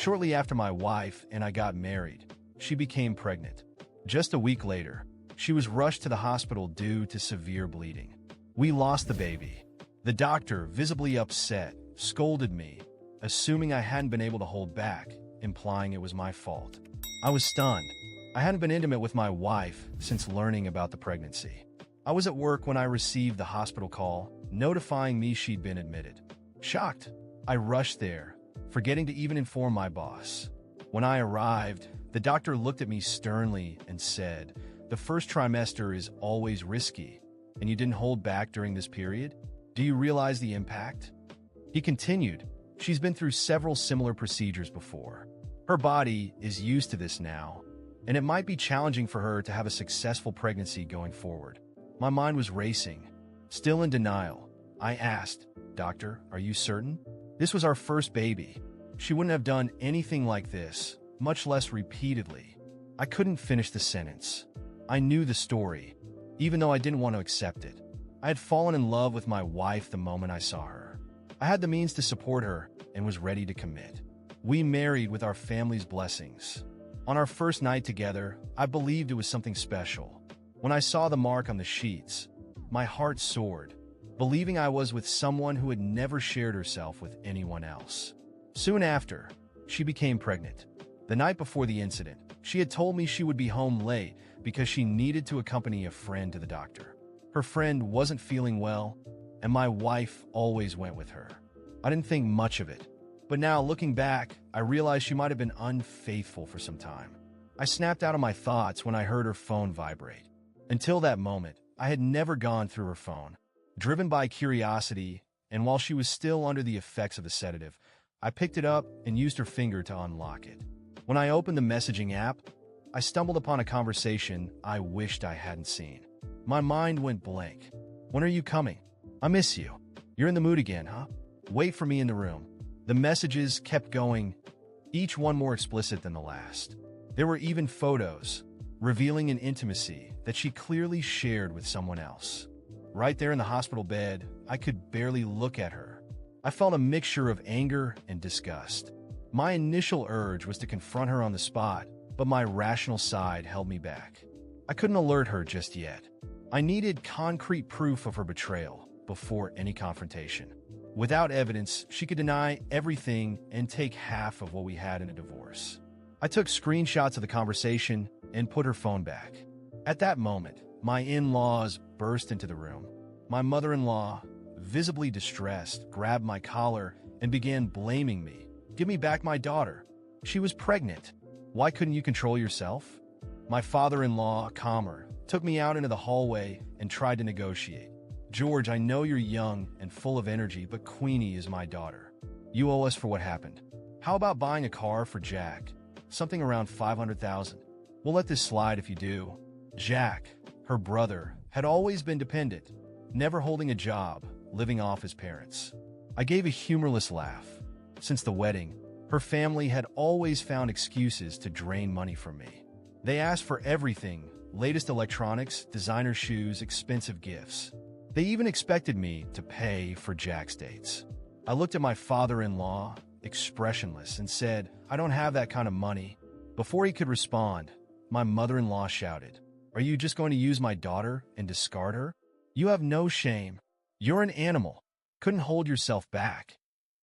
Shortly after my wife and I got married, she became pregnant. Just a week later, she was rushed to the hospital due to severe bleeding. We lost the baby. The doctor, visibly upset, scolded me, assuming I hadn't been able to hold back, implying it was my fault. I was stunned. I hadn't been intimate with my wife since learning about the pregnancy. I was at work when I received the hospital call, notifying me she'd been admitted. Shocked, I rushed there, forgetting to even inform my boss. When I arrived, the doctor looked at me sternly and said, "The first trimester is always risky, and you didn't hold back during this period? Do you realize the impact?" He continued, "She's been through several similar procedures before. Her body is used to this now, and it might be challenging for her to have a successful pregnancy going forward." My mind was racing. Still in denial, I asked, "Doctor, are you certain? This was our first baby. She wouldn't have done anything like this, much less repeatedly." I couldn't finish the sentence. I knew the story, even though I didn't want to accept it. I had fallen in love with my wife the moment I saw her. I had the means to support her and was ready to commit. We married with our family's blessings. On our first night together, I believed it was something special. When I saw the mark on the sheets, my heart soared, believing I was with someone who had never shared herself with anyone else. Soon after, she became pregnant. The night before the incident, she had told me she would be home late because she needed to accompany a friend to the doctor. Her friend wasn't feeling well, and my wife always went with her. I didn't think much of it, but now looking back, I realized she might have been unfaithful for some time. I snapped out of my thoughts when I heard her phone vibrate. Until that moment, I had never gone through her phone. Driven by curiosity, and while she was still under the effects of a sedative, I picked it up and used her finger to unlock it. When I opened the messaging app, I stumbled upon a conversation I wished I hadn't seen. My mind went blank. "When are you coming? I miss you. You're in the mood again, huh? Wait for me in the room." The messages kept going, each one more explicit than the last. There were even photos, revealing an intimacy that she clearly shared with someone else. Right there in the hospital bed, I could barely look at her. I felt a mixture of anger and disgust. My initial urge was to confront her on the spot, but my rational side held me back. I couldn't alert her just yet. I needed concrete proof of her betrayal before any confrontation. Without evidence, she could deny everything and take half of what we had in a divorce. I took screenshots of the conversation and put her phone back. At that moment, my in-laws burst into the room. My mother-in-law, visibly distressed, grabbed my collar and began blaming me. "Give me back my daughter. She was pregnant. Why couldn't you control yourself?" My father-in-law, calmer, took me out into the hallway and tried to negotiate. "George, I know you're young and full of energy, but Queenie is my daughter. You owe us for what happened. How about buying a car for Jack? Something around $500,000. We'll let this slide if you do." Jack, her brother, had always been dependent, never holding a job, living off his parents. I gave a humorless laugh. Since the wedding, her family had always found excuses to drain money from me. They asked for everything: latest electronics, designer shoes, expensive gifts. They even expected me to pay for Jack's dates. I looked at my father-in-law, expressionless, and said, "I don't have that kind of money." Before he could respond, my mother-in-law shouted, "Are you just going to use my daughter and discard her? You have no shame. You're an animal. Couldn't hold yourself back.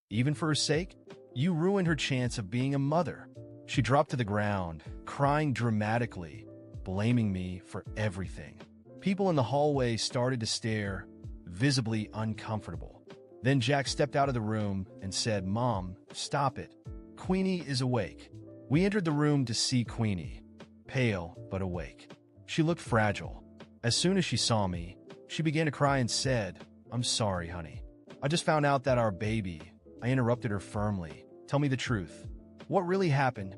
Even for her sake? You ruined her chance of being a mother." She dropped to the ground, crying dramatically, blaming me for everything. People in the hallway started to stare, visibly uncomfortable. Then Jack stepped out of the room and said, "Mom, stop it. Queenie is awake." We entered the room to see Queenie, pale but awake. She looked fragile. As soon as she saw me, she began to cry and said, "I'm sorry, honey. I just found out that our baby—" I interrupted her firmly. "Tell me the truth. What really happened?"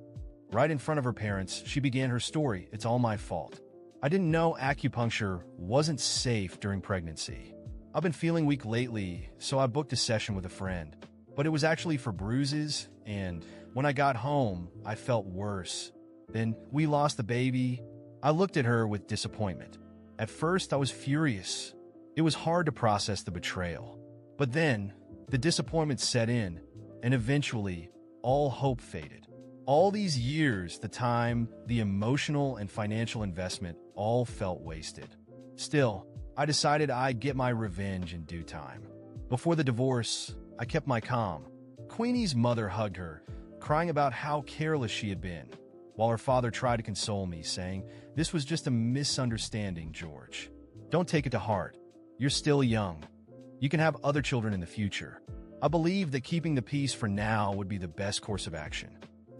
Right in front of her parents, she began her story. "It's all my fault. I didn't know acupuncture wasn't safe during pregnancy. I've been feeling weak lately, so I booked a session with a friend. But it was actually for bruises, and when I got home, I felt worse. Then we lost the baby." I looked at her with disappointment. At first, I was furious. It was hard to process the betrayal. But then, the disappointment set in, and eventually, all hope faded. All these years, the time, the emotional and financial investment all felt wasted. Still, I decided I'd get my revenge in due time. Before the divorce, I kept my calm. Queenie's mother hugged her, crying about how careless she had been, while her father tried to console me, saying, "This was just a misunderstanding, George. Don't take it to heart. You're still young. You can have other children in the future." I believed that keeping the peace for now would be the best course of action.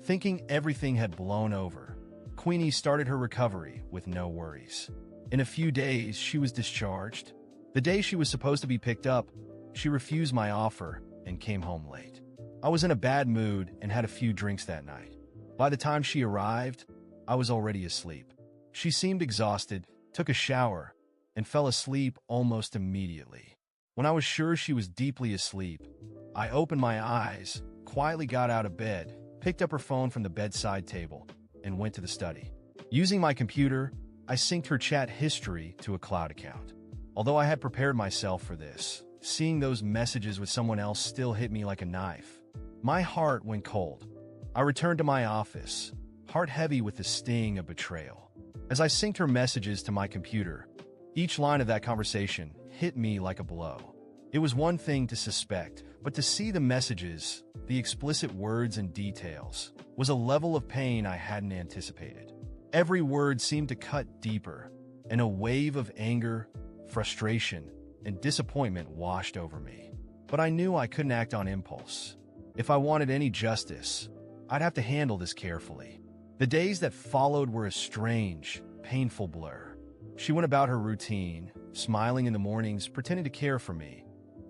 Thinking everything had blown over, Queenie started her recovery with no worries. In a few days, she was discharged. The day she was supposed to be picked up, she refused my offer and came home late. I was in a bad mood and had a few drinks that night. By the time she arrived, I was already asleep. She seemed exhausted, took a shower, and fell asleep almost immediately. When I was sure she was deeply asleep, I opened my eyes, quietly got out of bed, picked up her phone from the bedside table, and went to the study. Using my computer, I synced her chat history to a cloud account. Although I had prepared myself for this, seeing those messages with someone else still hit me like a knife. My heart went cold. I returned to my office, heart heavy with the sting of betrayal. As I synced her messages to my computer, each line of that conversation hit me like a blow. It was one thing to suspect, but to see the messages, the explicit words and details, was a level of pain I hadn't anticipated. Every word seemed to cut deeper, and a wave of anger, frustration, and disappointment washed over me. But I knew I couldn't act on impulse. If I wanted any justice, I'd have to handle this carefully. The days that followed were a strange, painful blur. She went about her routine, smiling in the mornings, pretending to care for me,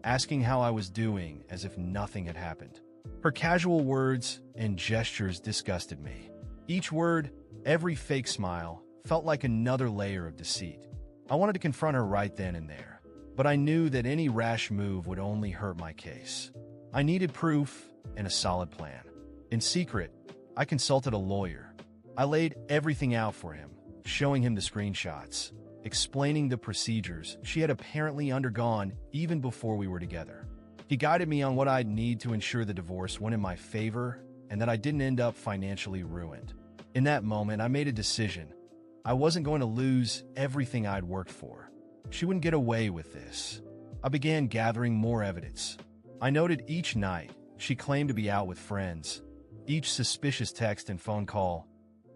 asking how I was doing as if nothing had happened. Her casual words and gestures disgusted me. Each word, every fake smile, felt like another layer of deceit. I wanted to confront her right then and there, but I knew that any rash move would only hurt my case. I needed proof and a solid plan. In secret, I consulted a lawyer. I laid everything out for him, showing him the screenshots, explaining the procedures she had apparently undergone even before we were together. He guided me on what I'd need to ensure the divorce went in my favor and that I didn't end up financially ruined. In that moment, I made a decision. I wasn't going to lose everything I'd worked for. She wouldn't get away with this. I began gathering more evidence. I noted each night she claimed to be out with friends, each suspicious text and phone call,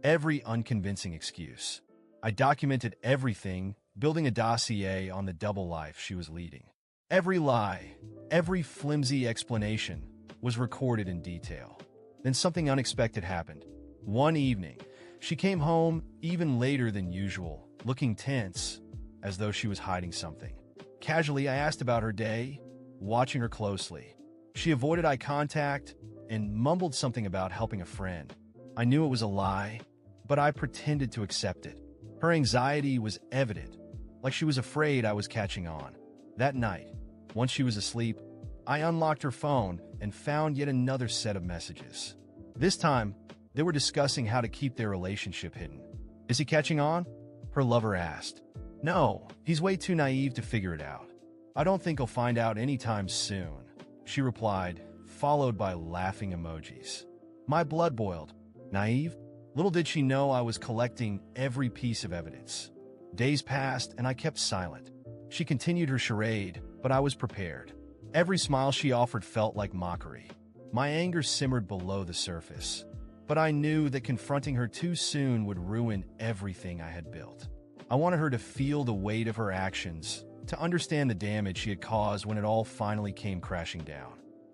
every unconvincing excuse. I documented everything, building a dossier on the double life she was leading. Every lie, every flimsy explanation was recorded in detail. Then something unexpected happened. One evening, she came home even later than usual, looking tense, as though she was hiding something. Casually, I asked about her day, watching her closely. She avoided eye contact and mumbled something about helping a friend. I knew it was a lie, but I pretended to accept it. Her anxiety was evident, like she was afraid I was catching on. That night, once she was asleep, I unlocked her phone and found yet another set of messages. This time, they were discussing how to keep their relationship hidden. "Is he catching on?" her lover asked. "No, he's way too naive to figure it out. I don't think he'll find out anytime soon," she replied, followed by laughing emojis. My blood boiled. Naive? Little did she know I was collecting every piece of evidence. Days passed and I kept silent. She continued her charade, but I was prepared. Every smile she offered felt like mockery. My anger simmered below the surface, but I knew that confronting her too soon would ruin everything I had built. I wanted her to feel the weight of her actions, to understand the damage she had caused when it all finally came crashing down.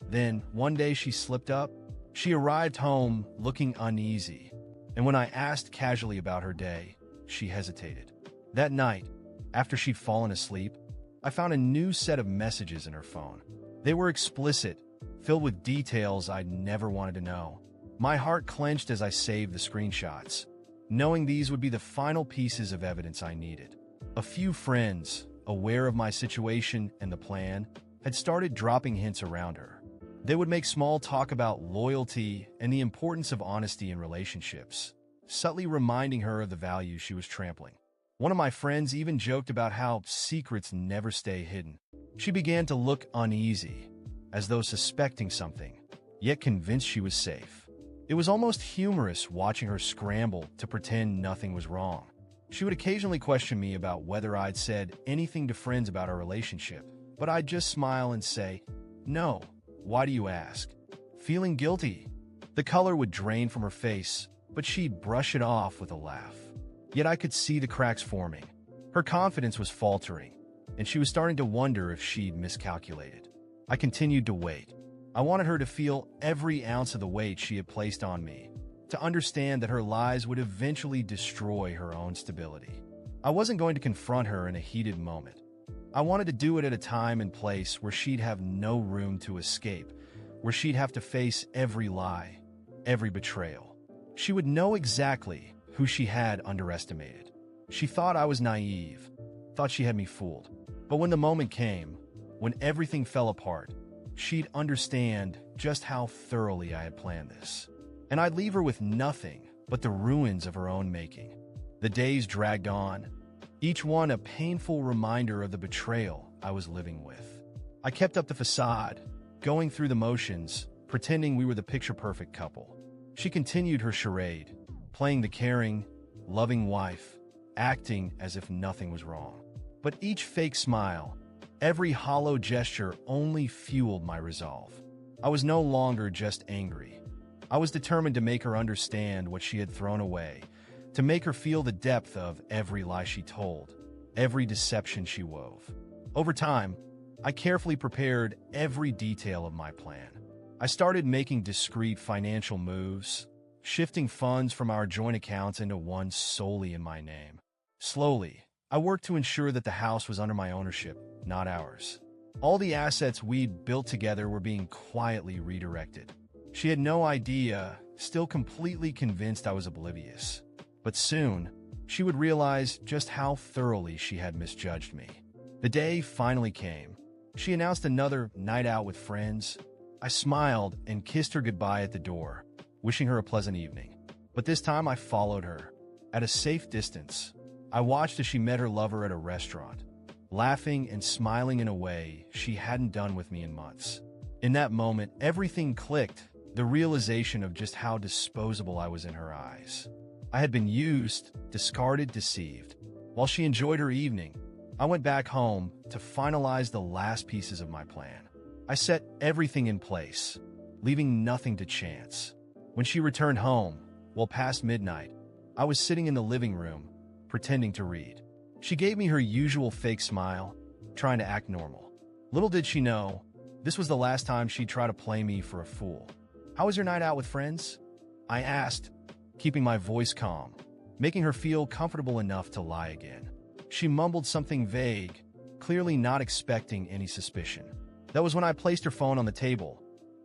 Then, one day she slipped up. She arrived home looking uneasy, and when I asked casually about her day, she hesitated. That night, after she'd fallen asleep, I found a new set of messages in her phone. They were explicit, filled with details I'd never wanted to know. My heart clenched as I saved the screenshots, knowing these would be the final pieces of evidence I needed. A few friends, aware of my situation and the plan, had started dropping hints around her. They would make small talk about loyalty and the importance of honesty in relationships, subtly reminding her of the values she was trampling. One of my friends even joked about how secrets never stay hidden. She began to look uneasy, as though suspecting something, yet convinced she was safe. It was almost humorous watching her scramble to pretend nothing was wrong. She would occasionally question me about whether I'd said anything to friends about our relationship, but I'd just smile and say, "No, why do you ask?" Feeling guilty. The color would drain from her face, but she'd brush it off with a laugh. Yet I could see the cracks forming. Her confidence was faltering, and she was starting to wonder if she'd miscalculated. I continued to wait. I wanted her to feel every ounce of the weight she had placed on me, to understand that her lies would eventually destroy her own stability. I wasn't going to confront her in a heated moment. I wanted to do it at a time and place where she'd have no room to escape, where she'd have to face every lie, every betrayal. She would know exactly who she had underestimated. She thought I was naive, thought she had me fooled. But when the moment came, when everything fell apart, she'd understand just how thoroughly I had planned this. And I'd leave her with nothing but the ruins of her own making. The days dragged on, each one a painful reminder of the betrayal I was living with. I kept up the facade, going through the motions, pretending we were the picture-perfect couple. She continued her charade, playing the caring, loving wife, acting as if nothing was wrong. But each fake smile, every hollow gesture only fueled my resolve. I was no longer just angry. I was determined to make her understand what she had thrown away, to make her feel the depth of every lie she told, every deception she wove. Over time, I carefully prepared every detail of my plan. I started making discreet financial moves, shifting funds from our joint accounts into one solely in my name. Slowly, I worked to ensure that the house was under my ownership, not ours. All the assets we'd built together were being quietly redirected. She had no idea, still completely convinced I was oblivious. But soon, she would realize just how thoroughly she had misjudged me. The day finally came. She announced another night out with friends. I smiled and kissed her goodbye at the door, wishing her a pleasant evening. But this time I followed her. At a safe distance, I watched as she met her lover at a restaurant, laughing and smiling in a way she hadn't done with me in months. In that moment, everything clicked, the realization of just how disposable I was in her eyes. I had been used, discarded, deceived. While she enjoyed her evening, I went back home to finalize the last pieces of my plan. I set everything in place, leaving nothing to chance. When she returned home, well past midnight, I was sitting in the living room, pretending to read. She gave me her usual fake smile, trying to act normal. Little did she know, this was the last time she'd try to play me for a fool. "How was your night out with friends?" I asked, keeping my voice calm, making her feel comfortable enough to lie again. She mumbled something vague, clearly not expecting any suspicion. That was when I placed her phone on the table,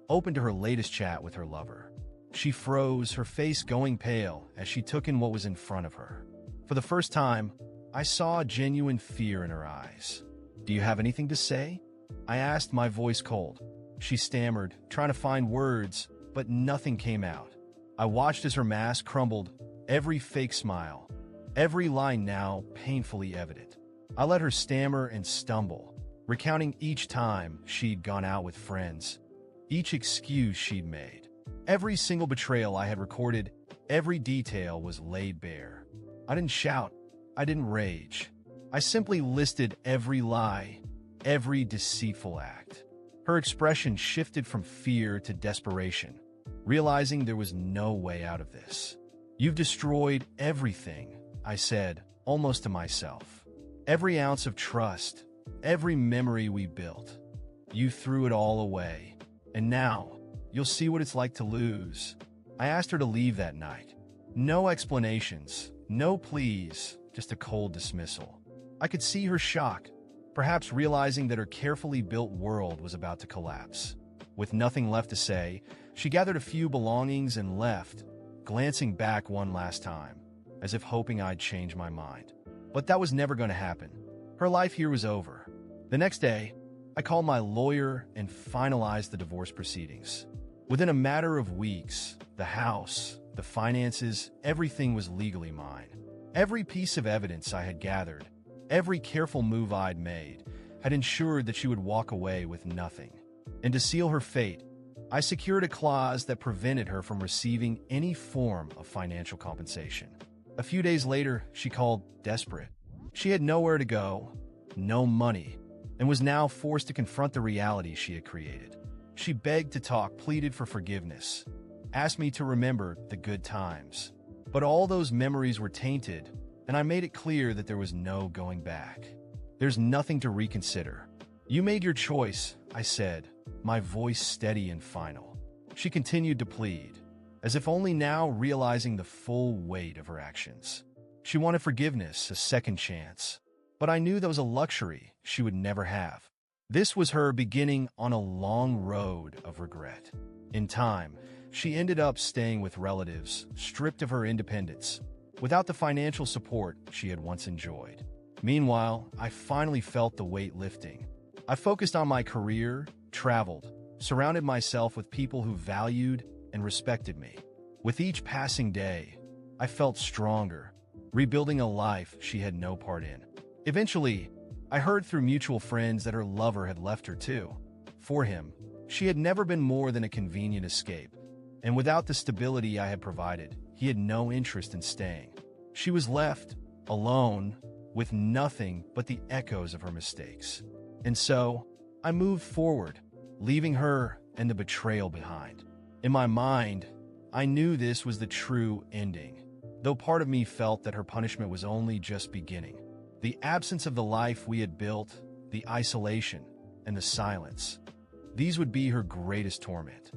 open to her latest chat with her lover. She froze, her face going pale as she took in what was in front of her. For the first time, I saw genuine fear in her eyes. "Do you have anything to say?" I asked, my voice cold. She stammered, trying to find words, but nothing came out. I watched as her mask crumbled, every fake smile, every line now painfully evident. I let her stammer and stumble, recounting each time she'd gone out with friends, each excuse she'd made. Every single betrayal I had recorded, every detail was laid bare. I didn't shout, I didn't rage. I simply listed every lie, every deceitful act. Her expression shifted from fear to desperation, realizing there was no way out of this. "You've destroyed everything," I said, almost to myself. "Every ounce of trust, every memory we built. You threw it all away. And now, you'll see what it's like to lose." I asked her to leave that night. No explanations, no pleas, just a cold dismissal. I could see her shock, perhaps realizing that her carefully built world was about to collapse. With nothing left to say, she gathered a few belongings and left, glancing back one last time, as if hoping I'd change my mind. But that was never going to happen. Her life here was over. The next day, I called my lawyer and finalized the divorce proceedings. Within a matter of weeks, the house, the finances, everything was legally mine. Every piece of evidence I had gathered, every careful move I'd made, had ensured that she would walk away with nothing. And to seal her fate, I secured a clause that prevented her from receiving any form of financial compensation. A few days later, she called desperate. She had nowhere to go, no money, and was now forced to confront the reality she had created. She begged to talk, pleaded for forgiveness, asked me to remember the good times. But all those memories were tainted, and I made it clear that there was no going back. There's nothing to reconsider. You made your choice, I said, my voice steady and final. She continued to plead, as if only now realizing the full weight of her actions. She wanted forgiveness, a second chance, but I knew that was a luxury she would never have. This was her beginning on a long road of regret. In time, she ended up staying with relatives, stripped of her independence, without the financial support she had once enjoyed. Meanwhile, I finally felt the weight lifting. I focused on my career, traveled, surrounded myself with people who valued and respected me. With each passing day, I felt stronger, rebuilding a life she had no part in. Eventually, I heard through mutual friends that her lover had left her too. For him, she had never been more than a convenient escape, and without the stability I had provided, he had no interest in staying. She was left, alone, with nothing but the echoes of her mistakes. And so, I moved forward, leaving her and the betrayal behind. In my mind, I knew this was the true ending, though part of me felt that her punishment was only just beginning. The absence of the life we had built, the isolation, and the silence, these would be her greatest torment.